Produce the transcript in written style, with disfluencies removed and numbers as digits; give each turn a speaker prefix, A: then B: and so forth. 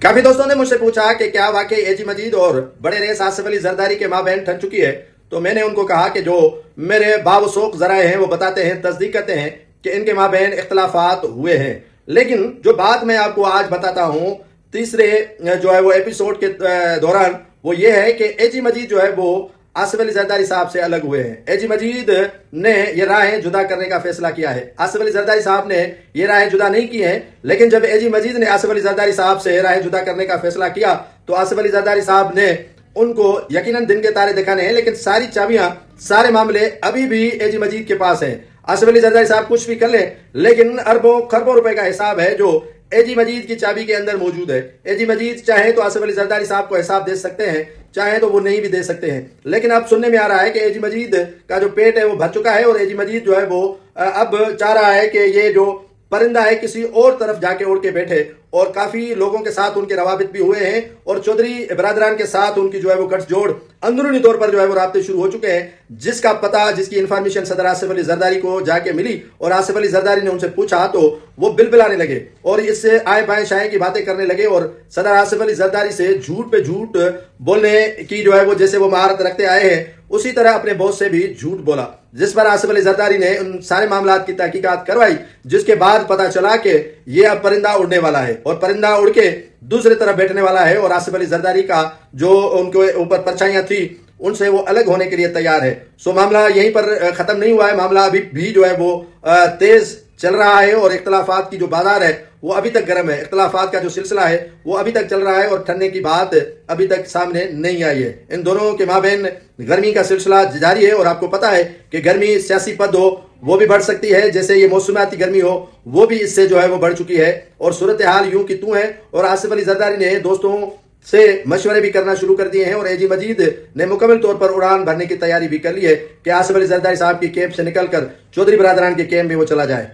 A: काफी दोस्तों ने मुझसे पूछा कि क्या वाकई एजी मजीद और बड़े रेस आसिफ अली जरदारी के माबैन ठन चुकी है। तो मैंने उनको कहा कि जो मेरे बावसूख जराए हैं वो बताते हैं, तस्दीक करते हैं कि इनके माबैन इख्तलाफात हुए हैं। लेकिन जो बात मैं आपको आज बताता हूँ तीसरे जो है वो एपिसोड के दौरान, वो ये है कि एजी मजीद जो है वो आसिफ अली जरदारी साहब से अलग हुए हैं। एजी मजीद ने ये राहें जुदा करने का फैसला किया है। आसिफ अली जरदारी साहब ने ये राहें जुदा नहीं की हैं, लेकिन जब एजी मजीद ने आसिफ अली जरदारी साहब से राहें जुदा करने का फैसला किया तो आसिफ अली जरदारी साहब ने उनको यकीनन दिन के तारे दिखाने हैं, लेकिन सारी चाबियां, सारे मामले अभी भी एजी मजीद के पास हैं। आसिफ अली जरदारी साहब कुछ भी कर लें, लेकिन अरबों खरबों रुपए का हिसाब है जो एजी मजीद की चाबी के अंदर मौजूद है। एजी मजीद चाहे तो आसिफ अली जरदारी साहब को हिसाब दे सकते हैं, चाहे तो वो नहीं भी दे सकते हैं। लेकिन अब सुनने में आ रहा है कि एजी मजीद का जो पेट है वो भर चुका है और एजी मजीद जो है वो अब चाह रहा है कि ये जो परिंदा है किसी और तरफ जाके उड़ के बैठे। और काफी लोगों के साथ उनके रवाबित भी हुए हैं और चौधरी बरादरान के साथ उनकी जो है वो गठजोड़ अंदरूनी तौर पर जो है वो राब्ते शुरू हो चुके हैं, जिसका पता, जिसकी इंफॉर्मेशन सदर आसिफ अली जरदारी को जाके मिली और आसिफ अली जरदारी ने उनसे पूछा तो वो बिलबिलाने लगे और इससे आए बाएं शाएं की बातें करने लगे और सदर आसिफ अली जरदारी से झूठ पे झूठ बोलने की जो है वो जैसे वो महारत रखते आए हैं, उसी तरह अपने बॉस से भी झूठ बोला, जिस पर आसिफ अली जरदारी ने उन सारे मामलात की तहकीकात करवाई, जिसके बाद पता चला कि ये अब परिंदा उड़ने वाला है और परिंदा उड़ के दूसरी तरफ बैठने वाला है और आसिफ अली जरदारी का जो उनके ऊपर परछाइयां थी उनसे वो अलग होने के लिए तैयार है। सो मामला यहीं पर खत्म नहीं हुआ है, मामला अभी भी जो है वो तेज चल रहा है और इख्तलाफात की जो बाजार है वो अभी तक गर्म है। इख्तलाफात का जो सिलसिला है वो अभी तक चल रहा है और ठंडने की बात अभी तक सामने नहीं आई है। इन दोनों के माबैन गर्मी का सिलसिला जारी है और आपको पता है कि गर्मी सियासी पद हो वो भी बढ़ सकती है, जैसे ये मौसमियाती गर्मी हो वो भी इससे जो है वो बढ़ चुकी है और सूरत हाल यूं की तू है। और आसिफ अली जरदारी ने दोस्तों से मशवरे भी करना शुरू कर दिए हैं और एजी मजीद ने मुकम्मल तौर पर उड़ान भरने की तैयारी भी कर ली है कि आसिफ अली जरदारी साहब की कैंप से निकलकर चौधरी बरादरान के कैंप में वो चला जाए।